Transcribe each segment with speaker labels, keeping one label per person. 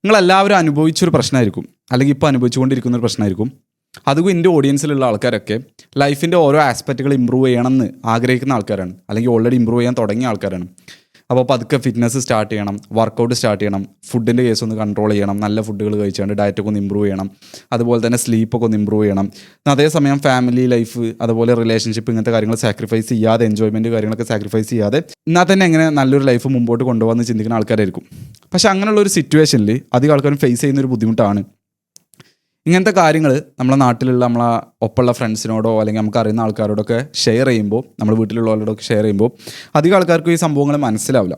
Speaker 1: നിങ്ങളെല്ലാവരും അനുഭവിച്ചൊരു പ്രശ്നമായിരിക്കും, അല്ലെങ്കിൽ ഇപ്പോൾ അനുഭവിച്ചുകൊണ്ടിരിക്കുന്ന ഒരു പ്രശ്നമായിരിക്കും. അതും എൻ്റെ ഓഡിയൻസിലുള്ള ആൾക്കാരൊക്കെ ലൈഫിൻ്റെ ഓരോ ആസ്പെക്റ്റുകൾ ഇമ്പ്രൂവ് ചെയ്യണമെന്ന് ആഗ്രഹിക്കുന്ന ആൾക്കാരാണ്, അല്ലെങ്കിൽ ഓൾറെഡി ഇമ്പ്രൂവ് ചെയ്യാൻ തുടങ്ങിയ ആൾക്കാരാണ്. അപ്പോൾ പതുക്കെ ഫിറ്റ്നസ് സ്റ്റാർട്ട് ചെയ്യണം, വർക്കൗട്ട് സ്റ്റാർട്ട് ചെയ്യണം, ഫുഡിൻ്റെ കേസ് ഒന്ന് കൺട്രോൾ ചെയ്യണം, നല്ല ഫുഡുകൾ കഴിച്ചുകൊണ്ട് ഡയറ്റൊക്കെ ഒന്ന് ഇമ്പ്രൂവ് ചെയ്യണം, അതുപോലെ തന്നെ സ്ലീപ്പൊക്കെ ഒന്ന് ഇമ്പ്രൂവ് ചെയ്യണം. അതേസമയം ഫാമിലി ലൈഫ്, അതുപോലെ റിലേഷൻഷിപ്പ്, ഇങ്ങനത്തെ കാര്യങ്ങൾ സാക്രിഫൈസ് ചെയ്യാതെ, എൻജോയ്മെൻറ്റ് കാര്യങ്ങളൊക്കെ സാക്രിഫൈസ് ചെയ്യാതെ എന്നാൽ തന്നെ എങ്ങനെ നല്ലൊരു ലൈഫ് മുമ്പോട്ട് കൊണ്ടുപോകാമെന്ന് ചിന്തിക്കുന്ന ആൾക്കാരായിരിക്കും. പക്ഷേ അങ്ങനെയുള്ളൊരു സിറ്റുവേഷനിൽ അധികം ആൾക്കാരും ഫേസ് ചെയ്യുന്നൊരു ബുദ്ധിമുട്ടാണ് ഇങ്ങനത്തെ കാര്യങ്ങൾ നമ്മളെ നാട്ടിലുള്ള നമ്മളെ ഒപ്പമുള്ള ഫ്രണ്ട്സിനോടോ അല്ലെങ്കിൽ നമുക്ക് അറിയുന്ന ആൾക്കാരോടൊക്കെ ഷെയർ ചെയ്യുമ്പോൾ, നമ്മൾ വീട്ടിലുള്ളവരോടൊക്കെ ഷെയർ ചെയ്യുമ്പോൾ അധികം ആൾക്കാർക്കും ഈ സംഭവങ്ങൾ മനസ്സിലാവില്ല.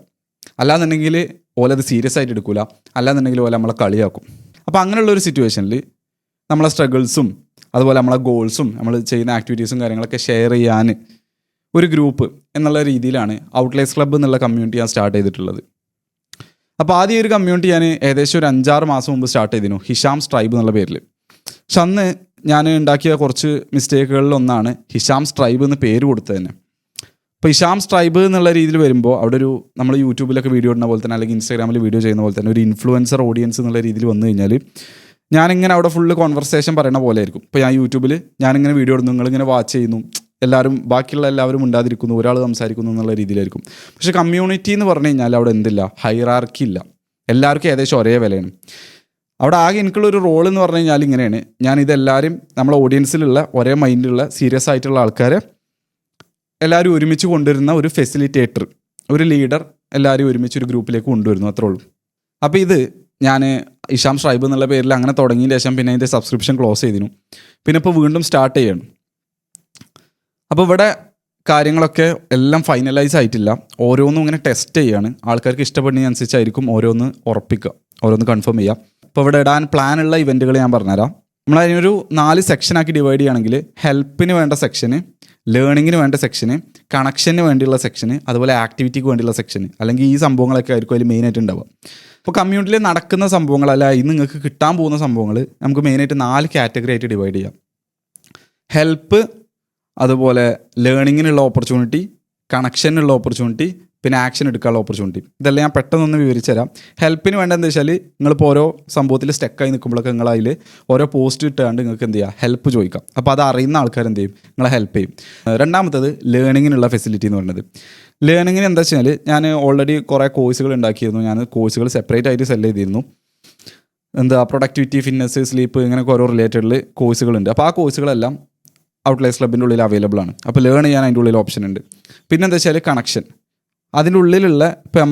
Speaker 1: അല്ലാന്നുണ്ടെങ്കിൽ ഓലത് സീരിയസ് ആയിട്ട് എടുക്കില്ല, അല്ലാന്നുണ്ടെങ്കിൽ ഓല നമ്മളെ കളിയാക്കും. അപ്പോൾ അങ്ങനെയുള്ളൊരു സിറ്റുവേഷനിൽ നമ്മളെ സ്ട്രഗിൾസും അതുപോലെ നമ്മളെ ഗോൾസും നമ്മൾ ചെയ്യുന്ന ആക്ടിവിറ്റീസും കാര്യങ്ങളൊക്കെ ഷെയർ ചെയ്യാൻ ഒരു ഗ്രൂപ്പ് എന്നുള്ള രീതിയിലാണ് ഔട്ട്ലേസ് ക്ലബ്ബ് എന്നുള്ള കമ്മ്യൂണിറ്റി ഞാൻ സ്റ്റാർട്ട് ചെയ്തിട്ടുള്ളത്. അപ്പോൾ ആദ്യം ഒരു കമ്മ്യൂണിറ്റി ഞാൻ ഏകദേശം ഒരു 5-6 മാസം മുമ്പ് സ്റ്റാർട്ട് ചെയ്തിരുന്നു, ഹിഷാംസ് ട്രൈബ് എന്നുള്ള പേരിൽ. പക്ഷെ അന്ന് ഞാൻ ഉണ്ടാക്കിയ കുറച്ച് മിസ്റ്റേക്കുകളിലൊന്നാണ് ഹിഷാംസ് ട്രൈബ് എന്ന് പേര് കൊടുത്തത് തന്നെ. ഇപ്പോൾ ഹിഷാംസ് ട്രൈബ് എന്നുള്ള രീതിയിൽ വരുമ്പോൾ അവിടെ ഒരു നമ്മൾ യൂട്യൂബിലൊക്കെ വീഡിയോ ഇടുന്ന പോലെ തന്നെ, അല്ലെങ്കിൽ ഇൻസ്റ്റാഗ്രാമിൽ വീഡിയോ ചെയ്യുന്ന പോലെ തന്നെ ഒരു ഇൻഫ്ലുവൻസർ ഓഡിയൻസ് എന്നുള്ള രീതിയിൽ വന്നു കഴിഞ്ഞാൽ ഞാനിങ്ങനെ അവിടെ ഫുള്ള് കോൺവെർസേഷൻ പറയുന്ന പോലെ ആയിരിക്കും. ഇപ്പോൾ ഞാൻ യൂട്യൂബിൽ ഞാനിങ്ങനെ വീഡിയോ ഇടുന്നു, നിങ്ങളിങ്ങനെ വാച്ച് ചെയ്യുന്നു, ബാക്കിയുള്ള എല്ലാവരും ഉണ്ടാതിരിക്കുന്നു, ഒരാൾ സംസാരിക്കുന്നു എന്നുള്ള രീതിയിലായിരിക്കും. പക്ഷേ കമ്മ്യൂണിറ്റി എന്ന് പറഞ്ഞു കഴിഞ്ഞാൽ അവിടെ എന്തില്ല, ഹൈറാർക്കി ഇല്ല, എല്ലാവർക്കും ഏകദേശം ഒരേ വിലയാണ്. അവിടെ ആകെ എനിക്കുള്ളൊരു റോൾ എന്ന് പറഞ്ഞു കഴിഞ്ഞാൽ ഇങ്ങനെയാണ്, ഞാൻ ഇതെല്ലാവരും നമ്മളെ ഓഡിയൻസിലുള്ള ഒരേ മൈൻഡിലുള്ള സീരിയസ് ആയിട്ടുള്ള ആൾക്കാരെ എല്ലാവരും ഒരുമിച്ച് കൊണ്ടുവരുന്ന ഒരു ഫെസിലിറ്റേറ്റർ, ഒരു ലീഡർ, എല്ലാവരും ഒരുമിച്ച് ഒരു ഗ്രൂപ്പിലേക്ക് കൊണ്ടുവരുന്നു, അത്രേ ഉള്ളൂ. അപ്പോൾ ഇത് ഞാൻ ഹിഷാംസ് ട്രൈബ് എന്നുള്ള പേരിൽ അങ്ങനെ തുടങ്ങിയതിന് ശേഷം പിന്നെ അതിൻ്റെ സബ്സ്ക്രിപ്ഷൻ ക്ലോസ് ചെയ്തിരുന്നു. പിന്നെ ഇപ്പോൾ വീണ്ടും സ്റ്റാർട്ട് ചെയ്യണം. അപ്പോൾ ഇവിടെ കാര്യങ്ങളൊക്കെ എല്ലാം ഫൈനലൈസ് ആയിട്ടില്ല, ഓരോന്നും ഇങ്ങനെ ടെസ്റ്റ് ചെയ്യാണ്. ആൾക്കാർക്ക് ഇഷ്ടപ്പെടുന്നതിനനുസരിച്ചായിരിക്കും ഓരോന്ന് ഉറപ്പിക്കുക, ഓരോന്ന് കൺഫേം ചെയ്യുക. ഇപ്പോൾ ഇവിടെ ഇടാൻ പ്ലാനുള്ള ഇവൻറ്റുകൾ ഞാൻ പറഞ്ഞുതരാം. നമ്മളതിനൊരു 4 സെക്ഷനാക്കി ഡിവൈഡ് ചെയ്യുകയാണെങ്കിൽ ഹെൽപ്പിന് വേണ്ട സെക്ഷന്, ലേണിങ്ങിന് വേണ്ട സെക്ഷന്, കണക്ഷന് വേണ്ടിയുള്ള സെക്ഷന്, അതുപോലെ ആക്ടിവിറ്റിക്ക് വേണ്ടിയുള്ള സെക്ഷന്, അല്ലെങ്കിൽ ഈ സംഭവങ്ങളൊക്കെ ആയിരിക്കും അതിൽ മെയിനായിട്ട് ഉണ്ടാവുക. ഇപ്പോൾ കമ്മ്യൂണിറ്റിയിൽ നടക്കുന്ന സംഭവങ്ങളല്ല, ഇന്ന് നിങ്ങൾക്ക് കിട്ടാൻ പോകുന്ന സംഭവങ്ങൾ നമുക്ക് മെയിനായിട്ട് 4 കാറ്റഗറി ആയിട്ട് ഡിവൈഡ് ചെയ്യാം. ഹെൽപ്പ്, അതുപോലെ ലേണിങ്ങിനുള്ള ഓപ്പർച്യൂണിറ്റി, കണക്ഷനുള്ള ഓപ്പർച്യൂണിറ്റി, പിന്നെ ആക്ഷൻ എടുക്കാനുള്ള ഓപ്പർച്യൂണിറ്റി. ഇതെല്ലാം ഞാൻ പെട്ടെന്നൊന്ന് വിവരിച്ചു തരാം. ഹെൽപ്പിന് വേണ്ട എന്താ വെച്ചാൽ നിങ്ങളിപ്പോൾ ഓരോ സംഭവത്തിൽ സ്റ്റക്കായി നിൽക്കുമ്പോഴൊക്കെ നിങ്ങളതിൽ ഓരോ പോസ്റ്റ് ഇട്ടാണ്ട് നിങ്ങൾക്ക് എന്ത് ചെയ്യുക, ഹെൽപ്പ് ചോദിക്കാം. അപ്പോൾ അത് അറിയുന്ന ആൾക്കാർ എന്ത് ചെയ്യും, നിങ്ങളെ ഹെൽപ്പ് ചെയ്യും. രണ്ടാമത്തത് ലേണിങ്ങിനുള്ള ഫെസിലിറ്റി എന്ന് പറയുന്നത്. ലേണിങ്ങിന് എന്താ വെച്ചാൽ ഞാൻ ഓൾറെഡി കുറേ കോഴ്സുകൾ ഉണ്ടാക്കിയിരുന്നു, ഞാൻ കോഴ്സുകൾ സെപ്പറേറ്റ് ആയിട്ട് സെല് ചെയ്തിരുന്നു. പ്രൊഡക്ടിവിറ്റി, ഫിറ്റ്നസ്, സ്ലീപ്പ്, ഇങ്ങനെയൊക്കെ ഓരോ റിലേറ്റഡിൽ കോഴ്സുകളുണ്ട്. അപ്പോൾ ആ കോഴ്സുകളെല്ലാം ഔട്ട്ലേസ് ക്ലബിൻ്റെ ഉള്ളിൽ അവൈലബിൾ ആണ്. അപ്പോൾ ലേൺ ചെയ്യാൻ അതിൻ്റെ ഉള്ളിൽ ഓപ്ഷൻ ഉണ്ട്. പിന്നെ എന്താ വെച്ചാൽ കണക്ഷൻ, അതിൻ്റെ ഉള്ളിലുള്ള ഇപ്പോൾ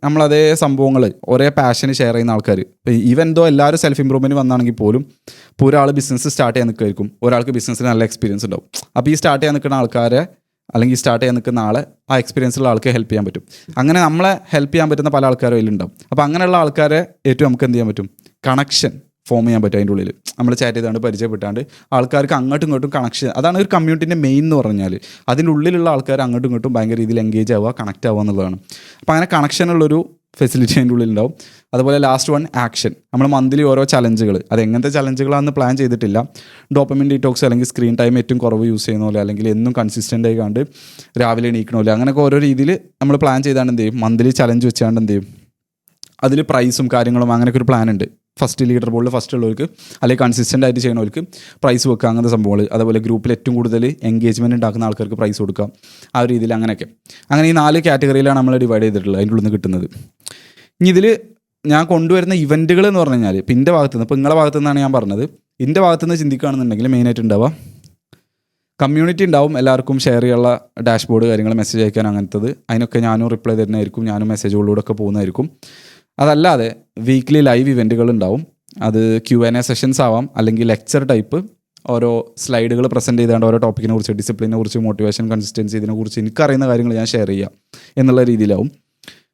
Speaker 1: നമ്മളതേ സംഭവങ്ങൾ ഒരേ പാഷന് ഷെയർ ചെയ്യുന്ന ആൾക്കാർ, ഇപ്പോൾ ഈവെന്തോ എല്ലാവരും സെൽഫ് ഇമ്പ്രൂവ്മെൻറ്റ് വന്നാണെങ്കിൽ പോലും ഇപ്പോൾ ഒരാൾ ബിസിനസ് സ്റ്റാർട്ട് ചെയ്യാൻ നിൽക്കുമായിരിക്കും, ഒരാൾക്ക് ബിസിനസ്സിന് നല്ല എക്സ്പീരിയൻസ് ഉണ്ടാവും. അപ്പോൾ ഈ സ്റ്റാർട്ട് ചെയ്യാൻ നിൽക്കുന്ന ആൾക്കാരെ, അല്ലെങ്കിൽ സ്റ്റാർട്ട് ചെയ്യാൻ നിൽക്കുന്ന ആളെ ആ എക്സ്പീരിയൻസുള്ള ആൾക്ക് ഹെൽപ്പ് ചെയ്യാൻ പറ്റും. അങ്ങനെ നമ്മളെ ഹെൽപ്പ് ചെയ്യാൻ പറ്റുന്ന പല ആൾക്കാരും അതിലുണ്ടാവും. അപ്പോൾ അങ്ങനെയുള്ള ആൾക്കാരെ ഏറ്റവും നമുക്ക് എന്ത് ചെയ്യാൻ പറ്റും, കണക്ഷൻ ഫോം ചെയ്യാൻ പറ്റും. അതിൻ്റെ ഉള്ളിൽ നമ്മൾ ചാറ്റ് ചെയ്താണ്ട് പരിചയപ്പെട്ടാണ്ട് ആൾക്കാർക്ക് അങ്ങോട്ടും ഇങ്ങോട്ടും കണക്ഷൻ, അതാണ് ഒരു കമ്മ്യൂണിറ്റിൻ്റെ മെയിൻ എന്ന് പറഞ്ഞാൽ. അതിൻ്റെ ഉള്ളിലുള്ള ആൾക്കാർ അങ്ങോട്ടും ഇങ്ങോട്ടും ഭയങ്കര രീതിയിൽ എൻഗേജ് ആവുക, കണക്റ്റ് ആവുക എന്നുള്ളതാണ്. അപ്പോൾ അങ്ങനെ കണക്ഷനുള്ളൊരു ഫെസിലിറ്റി അതിൻ്റെ ഉള്ളിലുണ്ടാവും. അതുപോലെ ലാസ്റ്റ് വൺ ആക്ഷൻ. നമ്മൾ മന്ത്ലി ഓരോ ചലഞ്ചുകൾ, അത് എങ്ങനത്തെ ചലഞ്ചുകളാണെന്ന് പ്ലാൻ ചെയ്തിട്ടില്ല. ഡോപ്പമിൻ ഡീറ്റോക്സ്, അല്ലെങ്കിൽ സ്ക്രീൻ ടൈം ഏറ്റവും കുറവ് യൂസ് ചെയ്യുന്ന പോലെ, അല്ലെങ്കിൽ എന്നും കൺസിസ്റ്റൻ്റ് ആയി കണ്ട് രാവിലെ എണീക്കണ പോലെ, അങ്ങനെയൊക്കെ ഓരോ രീതിയിൽ നമ്മൾ പ്ലാൻ ചെയ്താണ്ട് എന്ത് ചെയ്യും, മന്ത്ലി ചലഞ്ച് വെച്ചാണ്ട് എന്ത് ചെയ്യും, അതിൽ പ്രൈസും കാര്യങ്ങളും അങ്ങനെയൊക്കെ ഒരു പ്ലാൻ ഉണ്ട്. ഫസ്റ്റ് ലീഡർ ബോർഡിൽ ഫസ്റ്റ് ഉള്ളവർക്ക്, അല്ലെങ്കിൽ കൺസിസ്റ്റൻ്റ് ആയിട്ട് ചെയ്യണവർക്ക് പ്രൈസ് വെക്കുക, അങ്ങനത്തെ സംഭവങ്ങൾ. അതുപോലെ ഗ്രൂപ്പിൽ ഏറ്റവും കൂടുതൽ എൻഗേജ്മെൻറ്റ് ഉണ്ടാക്കുന്ന ആൾക്കാർക്ക് പ്രൈസ് കൊടുക്കുക, ആ ഒരു രീതിയിൽ അങ്ങനെയൊക്കെ. അങ്ങനെ ഈ 4 കാറ്റഗറിയിലാണ് നമ്മൾ ഡിവൈഡ് ചെയ്തിട്ടുള്ളത് അതിൻ്റെ ഉള്ളിൽ നിന്ന് കിട്ടുന്നത്. ഇനി ഇതിൽ ഞാൻ കൊണ്ടുവരുന്ന ഇവൻറ്റുകൾ എന്ന് പറഞ്ഞു കഴിഞ്ഞാൽ ഇപ്പം എൻ്റെ ഭാഗത്തു നിന്ന്, ഇപ്പോൾ നിങ്ങളുടെ ഭാഗത്തു നിന്നാണ് ഞാൻ പറഞ്ഞത്, എൻ്റെ ഭാഗത്തു നിന്ന് ചിന്തിക്കുകയാണെന്നുണ്ടെങ്കിൽ മെയിനായിട്ട് ഉണ്ടാവുക കമ്മ്യൂണിറ്റി ഉണ്ടാവും, എല്ലാവർക്കും ഷെയർ ചെയ്യാനുള്ള ഡാഷ്ബോർഡ് കാര്യങ്ങൾ, മെസ്സേജ് അയക്കാൻ അങ്ങനത്തത്, അതിനൊക്കെ ഞാനും റിപ്ലൈ തരുന്നതായിരിക്കും, ഞാനും മെസ്സേജുകളിലൂടെ ഒക്കെ പോകുന്നതായിരിക്കും. അതല്ലാതെ വീക്ക്ലി ലൈവ് ഇവൻറ്റുകൾ ഉണ്ടാവും. അത് Q&A സെഷൻസ് ആവാം, അല്ലെങ്കിൽ ലെക്ചർ ടൈപ്പ് ഓരോ സ്ലൈഡുകൾ പ്രസൻറ്റ് ചെയ്താണ്ട് ഓരോ ടോപ്പിക്കിനെ കുറിച്ച്, ഡിസിപ്ലിനെ കുറിച്ച്, മോട്ടിവേഷൻ, കൺസിസ്റ്റൻസി, ഇതിനെക്കുറിച്ച് എനിക്കറിയുന്ന കാര്യങ്ങൾ ഞാൻ ഷെയർ ചെയ്യുക എന്നുള്ള രീതിയിലാവും.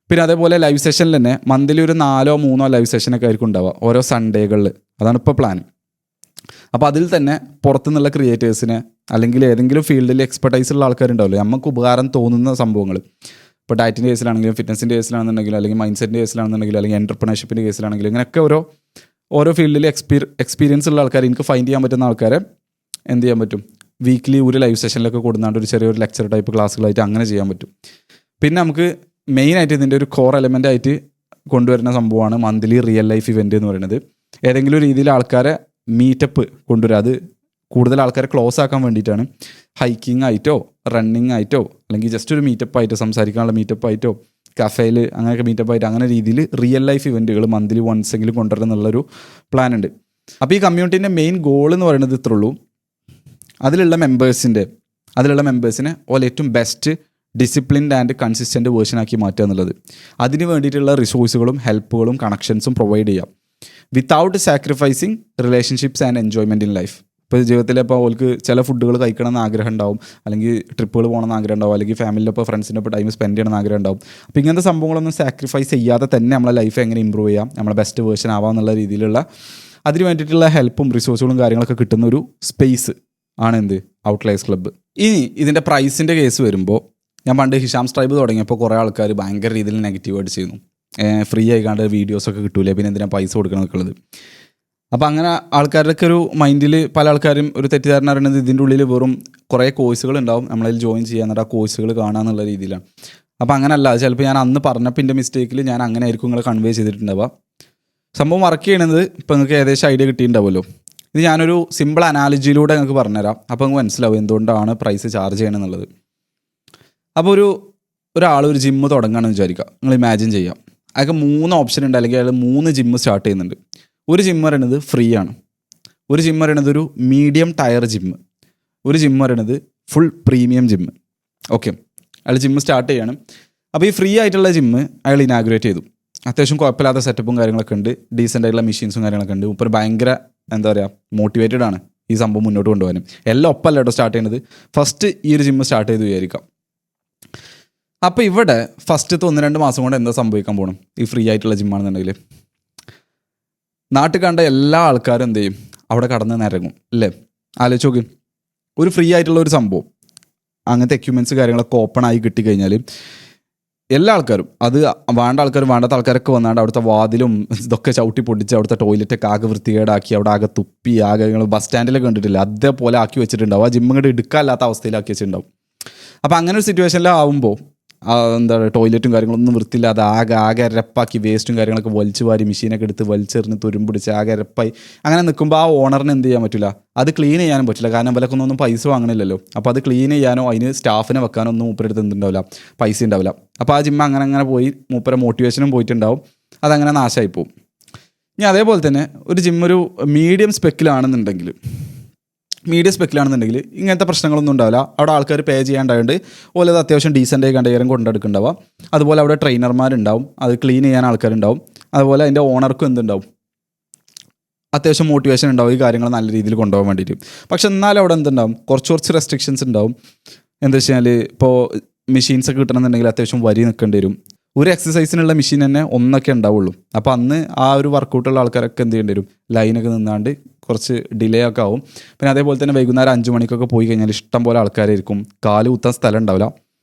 Speaker 1: പിന്നെ അതേപോലെ ലൈവ് സെഷനിൽ തന്നെ മന്ത്ലി ഒരു 4-3 ലൈവ് സെഷനൊക്കെ ആയിരിക്കും ഉണ്ടാവുക ഓരോ സൺഡേകളിൽ. അതാണ് ഇപ്പോൾ പ്ലാൻ. അപ്പോൾ അതിൽ തന്നെ പുറത്തുനിന്നുള്ള ക്രിയേറ്റേഴ്സിനെ, അല്ലെങ്കിൽ ഏതെങ്കിലും ഫീൽഡിൽ എക്സ്പെർട്ടൈസ് ഉള്ള ആൾക്കാരുണ്ടാവില്ലേ, നമുക്ക് ഉപകാരം തോന്നുന്ന സംഭവങ്ങൾ, ഇപ്പോൾ ഡയറ്റിൻ്റെ കേസിലാണെങ്കിലും, ഫിറ്റ്നസിൻ്റെ കേസിലാണെന്നുണ്ടെങ്കിലും, അല്ലെങ്കിൽ മൈൻഡ് സെറ്റിൻ്റെ കേസിലാണെന്നുണ്ടെങ്കിലും, അല്ലെങ്കിൽ എൻ്റർപ്രണർഷിപ്പിൻ്റെ കേസിലാണെങ്കിലും, ഇങ്ങനെയൊക്കെ ഓരോ ഫീൽഡിൽ എക്സ്പീരിയൻസ് ഉള്ള ആൾക്കാർ, എനിക്ക് ഫൈൻഡ് ചെയ്യാൻ പറ്റുന്ന ആൾക്കാരെ എന്ത് ചെയ്യാൻ പറ്റും, വീക്ക്ലി ഒരു ലൈവ് സെഷനിലൊക്കെ കൊടുന്നാണ്ട് ഒരു ചെറിയൊരു ലെക്ചർ ടൈപ്പ് ക്ലാസ്സുകളായിട്ട് അങ്ങനെ ചെയ്യാൻ പറ്റും. പിന്നെ നമുക്ക് മെയിനായിട്ട് ഇതിൻ്റെ ഒരു കോർ എലമെൻ്റ് ആയിട്ട് കൊണ്ടുവരുന്ന സംഭവമാണ് മന്ത്ലി റിയൽ ലൈഫ് ഇവൻ്റ് എന്ന് പറയുന്നത്. ഏതെങ്കിലും രീതിയിൽ ആൾക്കാരെ മീറ്റപ്പ് കൊണ്ടുവരിക, അത് കൂടുതൽ ആൾക്കാരെ ക്ലോസ് ആക്കാൻ വേണ്ടിയിട്ടാണ്. ഹൈക്കിംഗ് ആയിട്ടോ റണ്ണിങ് ആയിട്ടോ അല്ലെങ്കിൽ ജസ്റ്റ് ഒരു മീറ്റപ്പ് ആയിട്ടോ സംസാരിക്കാനുള്ള മീറ്റപ്പ് ആയിട്ടോ കഫേയിൽ അങ്ങനെയൊക്കെ മീറ്റപ്പ് ആയിട്ട് അങ്ങനെ രീതിയിൽ റിയൽ ലൈഫ് ഇവൻറ്റുകൾ മന്ത്ലി വൺസ് എങ്കിലും കൊണ്ടുവരണം എന്നുള്ളൊരു പ്ലാൻ ഉണ്ട്. അപ്പോൾ ഈ കമ്മ്യൂണിറ്റീൻ്റെ മെയിൻ ഗോൾ എന്ന് പറയുന്നത് ഇത്രേ ഉള്ളൂ. അതിലുള്ള മെമ്പേഴ്സിനെ ഓൾ ഏറ്റവും ബെസ്റ്റ് ഡിസിപ്ലിൻഡ് ആൻഡ് കൺസിസ്റ്റൻറ്റ് വേർഷനാക്കി മാറ്റുക എന്നുള്ളത്. അതിന് വേണ്ടിയിട്ടുള്ള റിസോഴ്സുകളും ഹെൽപ്പുകളും കണക്ഷൻസും പ്രൊവൈഡ് ചെയ്യാം without sacrificing relationships and enjoyment in life. ഇപ്പോൾ ജീവിതത്തിൽ ഇപ്പോൾ അവർക്ക് ചില ഫുഡുകൾ കഴിക്കണം എന്ന് ആഗ്രഹം ഉണ്ടാവും, അല്ലെങ്കിൽ ട്രിപ്പുകൾ പോകണം എന്ന് ആഗ്രഹം ഉണ്ടാവും, അല്ലെങ്കിൽ ഫാമിലിയൊപ്പം ഫ്രണ്ട്സിനൊപ്പം ടൈം സ്പെൻഡ് ചെയ്യണം എന്ന് ആഗ്രഹം ഉണ്ടാവും. അപ്പോൾ ഇങ്ങനത്തെ സംഭവങ്ങളൊന്നും സാക്രിഫൈസ് ചെയ്യാതെ തന്നെ നമ്മളെ ലൈഫ് എങ്ങനെ ഇമ്പ്രൂവ് ചെയ്യാം, നമ്മളെ ബെസ്റ്റ് വേർഷൻ ആവാം എന്നുള്ള രീതിയിലുള്ള അതിന് വേണ്ടിയിട്ടുള്ള ഹെൽപ്പും റിസോഴ്സുകളും കാര്യങ്ങളൊക്കെ കിട്ടുന്ന ഒരു സ്പേസ് ആണ് എന്ത് ഔട്ട്ലയേഴ്സ് ക്ലബ്ബ്. ഇനി ഇതിൻ്റെ പ്രൈസിൻ്റെ കേസ് വരുമ്പോൾ, ഞാൻ പണ്ട് ഹിഷാം ട്രൈബ് തുടങ്ങിയപ്പോൾ കുറേ ആൾക്കാർ ഭയങ്കര രീതിയിൽ നെഗറ്റീവായിട്ട് ചെയ്യുന്നു. ഫ്രീ ആയിക്കാണ്ട് വീഡിയോസൊക്കെ കിട്ടൂലേ, പിന്നെ എന്തിനാ പൈസ കൊടുക്കണം എന്നൊക്കെ ഉള്ളത്. അപ്പോൾ അങ്ങനെ ആൾക്കാരുടെയൊക്കെ ഒരു മൈൻഡിൽ പല ആൾക്കാരും ഒരു തെറ്റിദ്ധാരണ പറയുന്നത് ഇതിൻ്റെ ഉള്ളിൽ വെറും കുറേ കോഴ്സുകൾ ഉണ്ടാവും, നമ്മളതിൽ ജോയിൻ ചെയ്യാൻ, എന്നിട്ട് ആ കോഴ്സുകൾ കാണാമെന്നുള്ള രീതിയിലാണ്. അപ്പോൾ അങ്ങനെയല്ല, ചിലപ്പോൾ ഞാൻ അന്ന് പറഞ്ഞപ്പോൾ എൻ്റെ മിസ്റ്റേക്കിൽ ഞാൻ അങ്ങനെ ആയിരിക്കും നിങ്ങളെ കൺവേ ചെയ്തിട്ടുണ്ടാവുക. സംഭവം വർക്ക് ചെയ്യണത് ഇപ്പോൾ നിങ്ങൾക്ക് ഏകദേശം ഐഡിയ കിട്ടിയിട്ടുണ്ടാവുമല്ലോ. ഇത് ഞാനൊരു സിമ്പിൾ അനാലജിയിലൂടെ നിങ്ങൾക്ക് പറഞ്ഞുതരാം, അപ്പോൾ നിങ്ങൾക്ക് മനസ്സിലാവും എന്തുകൊണ്ടാണ് പ്രൈസ് ചാർജ് ചെയ്യണമെന്നുള്ളത്. അപ്പോൾ ഒരാൾ ഒരു ജിമ്മ് തുടങ്ങുകയാണെന്ന് വിചാരിക്കുക, നിങ്ങൾ ഇമാജിൻ ചെയ്യാം. അതൊക്കെ 3 ഓപ്ഷൻ ഉണ്ട്, അല്ലെങ്കിൽ അയാൾ 3 ജിമ്മ് സ്റ്റാർട്ട് ചെയ്യുന്നുണ്ട്. ഒരു ജിമ്മ് പറയുന്നത് ഫ്രീ ആണ്, ഒരു ജിമ്മ് പറയുന്നത് ഒരു മീഡിയം ടയർ ജിമ്മ്, ഒരു ജിമ്മ് പറയുന്നത് ഫുൾ പ്രീമിയം ജിമ്മ്. ഓക്കെ, അയാൾ ജിമ്മ് സ്റ്റാർട്ട് ചെയ്യാണ്. അപ്പോൾ ഈ ഫ്രീ ആയിട്ടുള്ള ജിമ്മ് അയാൾ ഇനാഗുറേറ്റ് ചെയ്തു. അത്യാവശ്യം കുഴപ്പമില്ലാത്ത സെറ്റപ്പും കാര്യങ്ങളൊക്കെ ഉണ്ട്, ഡീസൻ്റ് ആയിട്ടുള്ള മെഷീൻസും കാര്യങ്ങളൊക്കെ ഉണ്ട്. ഇപ്പോൾ ഭയങ്കര എന്താ പറയുക മോട്ടിവേറ്റഡ് ആണ് ഈ സംഭവം മുന്നോട്ട് കൊണ്ടുപോകാനും. എല്ലാം ഒപ്പമല്ല കേട്ടോ സ്റ്റാർട്ട് ചെയ്യുന്നത്. ഫസ്റ്റ് ഈ ഒരു ജിമ്മ് സ്റ്റാർട്ട് ചെയ്ത് വിചാരിക്കാം. അപ്പോൾ ഇവിടെ ഫസ്റ്റത്തെ 1-2 മാസം കൊണ്ട് എന്താ സംഭവിക്കാൻ പോകണം, ഈ ഫ്രീ ആയിട്ടുള്ള ജിമ്മാണെന്നുണ്ടെങ്കിൽ നാട്ടിൽ കണ്ട എല്ലാ ആൾക്കാരും എന്ത് ചെയ്യും, അവിടെ കടന്ന് നിരങ്ങും അല്ലേ. ആലോചിച്ച് നോക്ക്, ഒരു ഫ്രീ ആയിട്ടുള്ള ഒരു സംഭവം, അങ്ങനത്തെ എക്യുപ്മെൻറ്റ്സ് കാര്യങ്ങളൊക്കെ ഓപ്പൺ ആയി കിട്ടിക്കഴിഞ്ഞാൽ എല്ലാ ആൾക്കാരും, അത് വേണ്ട ആൾക്കാരും വേണ്ടാത്ത ആൾക്കാരൊക്കെ വന്നാണ്ട് അവിടുത്തെ വാതിലും ഇതൊക്കെ ചവിട്ടി പൊടിച്ച് അവിടുത്തെ ടോയ്ലറ്റൊക്കെ ആകെ വൃത്തികേടാക്കി അവിടെ ആകെ തുപ്പി ആകെ നിങ്ങൾ ബസ് സ്റ്റാൻഡിലൊക്കെ കണ്ടിട്ടില്ല അതേപോലെ ആക്കി വെച്ചിട്ടുണ്ടാവും. ആ ജിമ്മിങ്ങോട്ട് എടുക്കാനില്ലാത്ത അവസ്ഥയിലാക്കി വെച്ചിട്ടുണ്ടാവും. അപ്പോൾ അങ്ങനെ ഒരു സിറ്റുവേഷനിലാവുമ്പോൾ എന്താ പറയുക, ടോയ്ലറ്റും കാര്യങ്ങളൊന്നും വൃത്തിയില്ലാതെ ആകെ അരപ്പാക്കി വേസ്റ്റും കാര്യങ്ങളൊക്കെ വലിച്ചു വാരി മെഷീനൊക്കെ എടുത്ത് വലിച്ചെറിഞ്ഞ് തുരുമ്പിടിച്ച് ആകെ അരപ്പായി അങ്ങനെ നിൽക്കുമ്പോൾ ആ ഓണറിന് എന്ത് ചെയ്യാൻ പറ്റില്ല, അത് ക്ലീൻ ചെയ്യാനും പറ്റില്ല. കാരണം വിലക്കൊന്നും പൈസ വാങ്ങണില്ലല്ലോ. അപ്പോൾ അത് ക്ലീൻ ചെയ്യാനോ അതിന് സ്റ്റാഫിനെ വെക്കാനോ ഒന്നും മൂപ്പരെടുത്ത് എന്തുണ്ടാവില്ല, പൈസ ഉണ്ടാവില്ല. അപ്പോൾ ആ ജിമ്മ് അങ്ങനെ പോയി മൂപ്പരെ മോട്ടിവേഷനും പോയിട്ടുണ്ടാവും, അതങ്ങനെ നാശമായി പോകും. ഇനി അതേപോലെ തന്നെ ഒരു ജിമ്മൊരു മീഡിയം സ്പെക്കിലാണെന്നുണ്ടെങ്കിൽ ഇങ്ങനത്തെ പ്രശ്നങ്ങളൊന്നും ഉണ്ടാവില്ല. അവിടെ ആൾക്കാർ പേ ചെയ്യാണ്ടായതുകൊണ്ട് ഓലെ അത് അത്യാവശ്യം ഡീസൻ്റായി കണ്ടേരം കൊണ്ടെടുക്കുന്നുണ്ടാവുക. അതുപോലെ അവിടെ ട്രെയിനർമാരുണ്ടാവും, അത് ക്ലീൻ ചെയ്യാൻ ആൾക്കാരുണ്ടാവും. അതുപോലെ അതിൻ്റെ ഓണർക്കും എന്തുണ്ടാവും, അത്യാവശ്യം മോട്ടിവേഷൻ ഉണ്ടാവും ഈ കാര്യങ്ങൾ നല്ല രീതിയിൽ കൊണ്ടുപോകാൻ വേണ്ടിയിട്ട്. പക്ഷെ എന്നാലും അവിടെ എന്തുണ്ടാവും, കുറച്ച് റെസ്ട്രിക്ഷൻസ് ഉണ്ടാവും. എന്താ വെച്ചാൽ ഇപ്പോൾ മെഷീൻസൊക്കെ കിട്ടണമെന്നുണ്ടെങ്കിൽ അത്യാവശ്യം വരി നിൽക്കേണ്ടി വരും. ഒരു എക്സസൈസിനുള്ള മെഷീൻ തന്നെ ഒന്നൊക്കെ ഉണ്ടാവുള്ളൂ. അപ്പോൾ അന്ന് ആ ഒരു വർക്കൗട്ടുള്ള ആൾക്കാരൊക്കെ എന്ത് ചെയ്യേണ്ടി വരും, ലൈനൊക്കെ നിന്നാണ്ട് കുറച്ച് ഡിലേ ഒക്കെ ആവും. പിന്നെ അതേപോലെ തന്നെ വൈകുന്നേരം 5 മണിക്കൊക്കെ പോയി കഴിഞ്ഞാൽ ഇഷ്ടം പോലെ ആൾക്കാരായിരിക്കും, കാല് കുത്താൻ സ്ഥലം ഉണ്ടാവില്ല.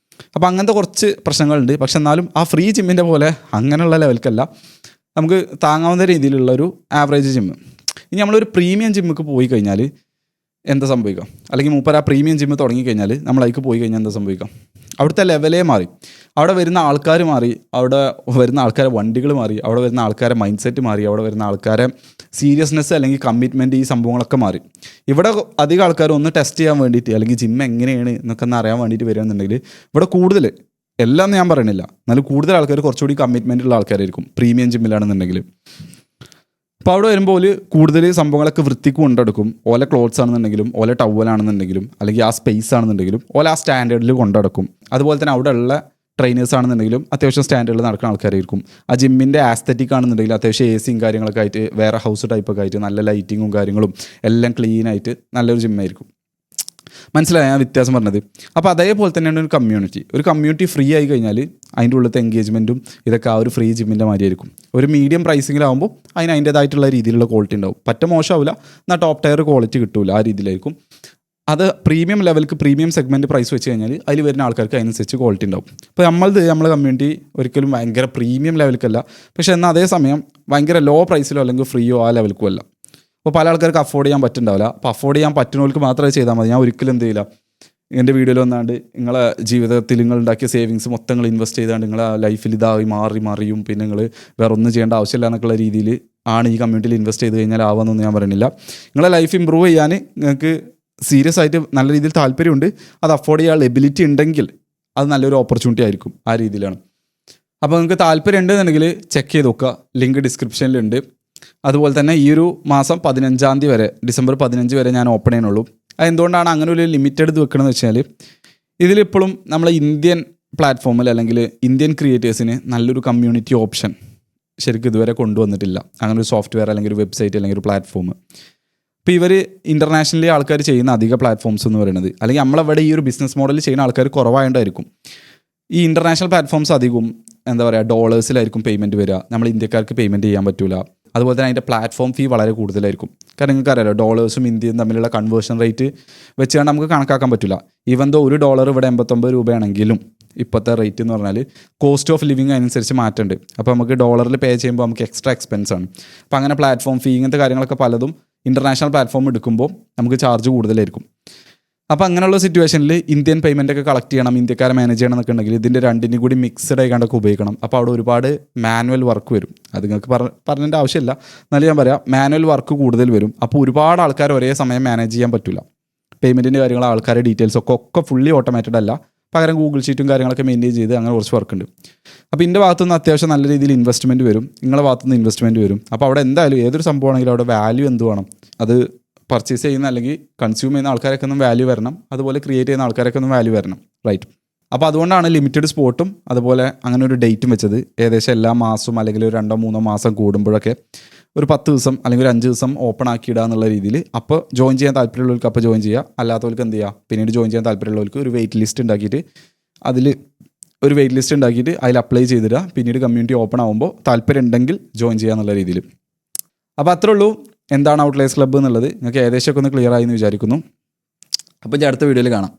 Speaker 1: അപ്പോൾ അങ്ങനത്തെ കുറച്ച് പ്രശ്നങ്ങളുണ്ട്. പക്ഷെ എന്നാലും ആ ഫ്രീ ജിമ്മിൻ്റെ പോലെ അങ്ങനെയുള്ള ലെവൽക്കല്ല, നമുക്ക് താങ്ങാവുന്ന രീതിയിലുള്ളൊരു ആവറേജ് ജിമ്മ്. ഇനി നമ്മളൊരു പ്രീമിയം ജിമ്മിക്ക് പോയി കഴിഞ്ഞാൽ എന്താ സംഭവിക്കാം, അല്ലെങ്കിൽ മൂപ്പർ ആ പ്രീമിയം ജിമ്മ് തുടങ്ങിക്കഴിഞ്ഞാൽ നമ്മൾ അതിലേക്ക് പോയി കഴിഞ്ഞാൽ എന്താ സംഭവിക്കാം, അവിടുത്തെ ലെവലേ മാറി, അവിടെ വരുന്ന ആൾക്കാർ മാറി, അവിടെ വരുന്ന ആൾക്കാരെ വണ്ടികൾ മാറി, അവിടെ വരുന്ന ആൾക്കാരെ മൈൻഡ് സെറ്റ് മാറി, അവിടെ വരുന്ന ആൾക്കാരെ സീരിയസ്നെസ് അല്ലെങ്കിൽ കമ്മിറ്റ്മെൻറ്റ് ഈ സംഭവങ്ങളൊക്കെ മാറി. ഇവിടെ അധികം ആൾക്കാർ ഒന്ന് ടെസ്റ്റ് ചെയ്യാൻ വേണ്ടിയിട്ട് അല്ലെങ്കിൽ ജിമ്മ് എങ്ങനെയാണ് എന്നൊക്കെ ഒന്ന് അറിയാൻ വേണ്ടിയിട്ട് വരികയാണെന്നുണ്ടെങ്കിൽ ഇവിടെ കൂടുതൽ എല്ലാം ഞാൻ പറയണില്ല, എന്നാലും കൂടുതൽ ആൾക്കാർ കുറച്ചുകൂടി കമ്മിറ്റ്മെൻ്റ് ഉള്ള ആൾക്കാരായിരിക്കും പ്രീമിയം ജിമ്മിലാണെന്നുണ്ടെങ്കിൽ. അപ്പോൾ അവിടെ വരുമ്പോൾ കൂടുതൽ സംഭവങ്ങളൊക്കെ വൃത്തിക്ക് കൊണ്ടെടുക്കും. ഓല ക്ലോത്ത്സ് ആണെന്നുണ്ടെങ്കിലും ഓല ടവലാണെന്നുണ്ടെങ്കിലും അല്ലെങ്കിൽ ആ സ്പേസ് ആണെന്നുണ്ടെങ്കിലും ഓല ആ സ്റ്റാൻഡേർഡിൽ കൊണ്ടെടുക്കും. അതുപോലെ തന്നെ അവിടെ ഉള്ള ട്രെയിനേഴ്സ് ആണെന്നുണ്ടെങ്കിലും അത്യാവശ്യം സ്റ്റാൻഡേർഡിൽ നടക്കുന്ന ആൾക്കാരായിരിക്കും. ആ ജിമ്മിൻ്റെ ആസ്തറ്റിക് ആണെന്നുണ്ടെങ്കിൽ അത്യാവശ്യം AC കാര്യങ്ങളൊക്കെ ആയിട്ട് വേറെ ഹൗസ് ടൈപ്പൊക്കെ ആയിട്ട് നല്ല ലൈറ്റിങ്ങും കാര്യങ്ങളും എല്ലാം ക്ലീനായിട്ട് നല്ലൊരു ജിമ്മായിരിക്കും. മനസ്സിലായ ഞാൻ വ്യത്യാസം പറഞ്ഞത്? അപ്പോൾ അതേപോലെ തന്നെയാണ് ഒരു കമ്മ്യൂണിറ്റി ഫ്രീ ആയി കഴിഞ്ഞാൽ അതിൻ്റെ ഉള്ളത്തെ എൻഗേജ്മെൻറ്റും ഇതൊക്കെ ആ ഒരു ഫ്രീ ജിമ്മിൻ്റെ മാതിരിയായിരിക്കും. ഒരു മീഡിയം പ്രൈസിങ്ങിലാവുമ്പോൾ അതിൻ്റേതായിട്ടുള്ള രീതിയിലുള്ള ക്വാളിറ്റി ഉണ്ടാവും. പറ്റ മോശമാവില്ല, എന്നാൽ ടോപ്പ് ടയർ ക്വാളിറ്റി കിട്ടില്ല, ആ രീതിയിലായിരിക്കും. അത് പ്രീമിയം ലെവൽക്ക് പ്രീമിയം സെഗ്മെൻറ്റ് പ്രൈസ് വെച്ച് കഴിഞ്ഞാൽ അതിൽ വരുന്ന ആൾക്കാർക്ക് അതിനനുസരിച്ച് ക്വാളിറ്റി ഉണ്ടാവും. ഇപ്പോൾ നമ്മളെ കമ്മ്യൂണിറ്റി ഒരിക്കലും ഭയങ്കര പ്രീമിയം ലെവൽക്കല്ല, പക്ഷേ എന്നാൽ അതേസമയം ഭയങ്കര ലോ പ്രൈസിലോ അല്ലെങ്കിൽ ഫ്രീയോ ആ ലെവൽക്കും അല്ല. അപ്പോൾ പല ആൾക്കാർക്ക് അഫോർഡ് ചെയ്യാൻ പറ്റുന്നുണ്ടാവില്ല. അപ്പോൾ അഫോർഡ് ചെയ്യാൻ പറ്റുന്നവർക്ക് മാത്രമേ ചെയ്താൽ മതി. ഞാൻ ഒരിക്കലും എന്ത് ചെയ്യില്ല, എൻ്റെ വീഡിയോയിൽ വന്നാണ്ട് നിങ്ങളെ ജീവിതത്തിൽ നിങ്ങൾ ഉണ്ടാക്കിയ സേവിങ്സ് മൊത്തം നിങ്ങൾ ഇൻവെസ്റ്റ് ചെയ്താണ്ട് നിങ്ങളെ ലൈഫിൽ ഇതായി മറിയും പിന്നെ നിങ്ങൾ വേറെ ഒന്നും ചെയ്യേണ്ട ആവശ്യമില്ല എന്നൊക്കെയുള്ള രീതിയിൽ ആണ് ഈ കമ്മ്യൂണിറ്റിയിൽ ഇൻവെസ്റ്റ് ചെയ്ത് കഴിഞ്ഞാൽ ആവാമെന്നൊന്നും ഞാൻ പറയുന്നില്ല. നിങ്ങളെ ലൈഫ് ഇമ്പ്രൂവ് ചെയ്യാൻ നിങ്ങൾക്ക് സീരിയസ് ആയിട്ട് നല്ല രീതിയിൽ താല്പര്യമുണ്ട്, അത് അഫോർഡ് ചെയ്യാനുള്ള എബിലിറ്റി ഉണ്ടെങ്കിൽ അത് നല്ലൊരു ഓപ്പർച്യൂണിറ്റി ആയിരിക്കും. ആ രീതിയിലാണ്. അപ്പോൾ നിങ്ങൾക്ക് താല്പര്യം ഉണ്ടെന്നുണ്ടെങ്കിൽ ചെക്ക് ചെയ്ത് നോക്കുക, ലിങ്ക് ഡിസ്ക്രിപ്ഷനിലുണ്ട്. അതുപോലെ തന്നെ ഈ ഒരു മാസം 15-ാം തീയതി വരെ, ഡിസംബർ 15 വരെ ഞാൻ ഓപ്പൺ ചെയ്യണുള്ളൂ. അത് എന്തുകൊണ്ടാണ് അങ്ങനെ ഒരു ലിമിറ്റഡ് ഇത് വെക്കണമെന്ന് വെച്ചാൽ ഇതിലിപ്പോഴും നമ്മളെ ഇന്ത്യൻ പ്ലാറ്റ്ഫോമിൽ അല്ലെങ്കിൽ ഇന്ത്യൻ ക്രിയേറ്റേഴ്സിന് നല്ലൊരു കമ്മ്യൂണിറ്റി ഓപ്ഷൻ ശരിക്കും ഇതുവരെ കൊണ്ടുവന്നിട്ടില്ല. അങ്ങനെ ഒരു സോഫ്റ്റ്വെയർ അല്ലെങ്കിൽ ഒരു വെബ്സൈറ്റ് അല്ലെങ്കിൽ ഒരു പ്ലാറ്റ്ഫോം. ഇപ്പോൾ ഇവർ ഇൻ്റർനാഷണലി ആൾക്കാർ ചെയ്യുന്ന അധിക പ്ലാറ്റ്ഫോംസ് എന്ന് പറയുന്നത്, അല്ലെങ്കിൽ നമ്മളവിടെ ഈ ഒരു ബിസിനസ് മോഡൽ ചെയ്യുന്ന ആൾക്കാർ കുറവായതുകൊണ്ടായിരിക്കും ഈ ഇൻ്റർനാഷണൽ പ്ലാറ്റ്ഫോംസ് അധികവും എന്താ പറയുക ഡോളേഴ്സിലായിരിക്കും പേയ്മെൻറ്റ് വരിക. നമ്മൾ ഇന്ത്യക്കാർക്ക് പേയ്മെൻറ്റ് ചെയ്യാൻ പറ്റില്ല. അതുപോലെ തന്നെ അതിൻ്റെ പ്ലാറ്റ്ഫോം ഫീ വളരെ കൂടുതലായിരിക്കും. കാരണം നിങ്ങൾക്ക് അറിയാലോ ഡോളേഴ്സും ഇന്ത്യയും തമ്മിലുള്ള കൺവേർഷൻ റേറ്റ് വെച്ചുകൊണ്ട് നമുക്ക് കണക്കാക്കാൻ പറ്റില്ല. ഈവൻ ദോ $1 ഇവിടെ 89 രൂപയാണെങ്കിലും ഇപ്പോഴത്തെ റേറ്റ് എന്ന് പറഞ്ഞാൽ കോസ്റ്റ് ഓഫ് ലിവിങ് അതിനനുസരിച്ച് മാറ്റമുണ്ട്. അപ്പോൾ നമുക്ക് ഡോളറിൽ പേ ചെയ്യുമ്പോൾ നമുക്ക് എക്സ്ട്രാ എക്സ്പെൻസ് ആണ്. അപ്പോൾ അങ്ങനെ പ്ലാറ്റ്ഫോം ഫീ ഇങ്ങനത്തെ കാര്യങ്ങളൊക്കെ പലതും ഇൻ്റർനാഷണൽ പ്ലാറ്റ്ഫോം എടുക്കുമ്പോൾ നമുക്ക് ചാർജ് കൂടുതലായിരിക്കും. അപ്പോൾ അങ്ങനെയുള്ള സിറ്റുവേഷനിൽ ഇന്ത്യൻ പേയ്മെൻ്റ് ഒക്കെ കളക്ട് ചെയ്യണം, ഇന്ത്യക്കാരെ മാനേജ് ചെയ്യണം എന്നൊക്കെ ഉണ്ടെങ്കിൽ ഇതിൻ്റെ രണ്ടിനും കൂടി മിക്സ്ഡ് ആയിക്കൊണ്ടൊക്കെ ഉപയോഗിക്കണം. അപ്പോൾ അവിടെ ഒരുപാട് മാനുവൽ വർക്ക് വരും. അത് നിങ്ങൾക്ക് പറഞ്ഞതിൻ്റെ ആവശ്യമില്ല, എന്നാലും ഞാൻ പറയാം, മാനുവൽ വർക്ക് കൂടുതൽ വരും. അപ്പോൾ ഒരുപാട് ആൾക്കാർ ഒരേ സമയം മാനേജ് ചെയ്യാൻ പറ്റില്ല. പേയ്മെൻറ്റിൻ്റെ കാര്യങ്ങൾ, ആൾക്കാരുടെ ഡീറ്റെയിൽസ് ഒക്കെ ഫുള്ളി ഓട്ടോമാറ്റഡ് അല്ല. പകരം ഗൂഗിൾ ഷീറ്റും കാര്യങ്ങളൊക്കെ മെയിൻറ്റെയിൻ ചെയ്ത് അങ്ങനെ കുറച്ച് വർക്ക് ഉണ്ട്. അപ്പോൾ എൻ്റെ ഭാഗത്തുനിന്ന് അത്യാവശ്യം നല്ല രീതിയിൽ ഇൻവെസ്റ്റ്മെൻറ്റ് വരും, നിങ്ങളുടെ ഭാഗത്തുനിന്ന് ഇൻവെസ്റ്റ്മെൻറ്റ് വരും. അപ്പോൾ അവിടെ എന്തായാലും ഏതൊരു സംഭവമാണെങ്കിലും അവിടെ വാല്യൂ എന്ത് വേണം, അത് പർച്ചേസ് ചെയ്യുന്ന അല്ലെങ്കിൽ കൺസ്യൂം ചെയ്യുന്ന ആൾക്കാരൊക്കെ ഒന്നും വാല്യൂ വരണം, അതുപോലെ ക്രിയേറ്റ് ചെയ്യുന്ന ആൾക്കാരൊക്കെ ഒന്നും വാല്യൂ വരണം, റൈറ്റ്? അപ്പോൾ അതുകൊണ്ടാണ് ലിമിറ്റഡ് സ്പോട്ടും അതുപോലെ അങ്ങനെ ഒരു ഡേറ്റും വെച്ചത്. ഏകദേശം എല്ലാ മാസവും അല്ലെങ്കിൽ ഒരു 2-3 മാസം കൂടുമ്പോഴൊക്കെ ഒരു 10 ദിവസം അല്ലെങ്കിൽ ഒരു 5 ദിവസം ഓപ്പൺ ആക്കിയിടുക എന്നുള്ള രീതിയിൽ. അപ്പോൾ ജോയിൻ ചെയ്യാൻ താല്പര്യമുള്ളവർക്ക് അപ്പോൾ ജോയിൻ ചെയ്യുക, അല്ലാത്തവർക്ക് എന്ത് ചെയ്യുക, പിന്നീട് ജോയിൻ ചെയ്യാൻ താല്പര്യമുള്ളവർക്ക് ഒരു വെയിറ്റ് ലിസ്റ്റ് ഉണ്ടാക്കിയിട്ട് അതിൽ അപ്ലൈ ചെയ്തിടുക. പിന്നീട് കമ്മ്യൂണിറ്റി ഓപ്പൺ ആകുമ്പോൾ താല്പര്യം ഉണ്ടെങ്കിൽ ജോയിൻ ചെയ്യുക എന്നുള്ള രീതിയിൽ. അപ്പോൾ അത്രേ ഉള്ളൂ എന്താണ് ഔട്ട്ലയേഴ്സ് ക്ലബ്ബ് എന്നുള്ളത്. നിങ്ങൾക്ക് ഏകദേശമൊക്കെ ഒന്ന് ക്ലിയർ ആയി എന്ന് വിചാരിക്കുന്നു. അപ്പോൾ ഞാൻ അടുത്ത വീഡിയോയിൽ കാണാം.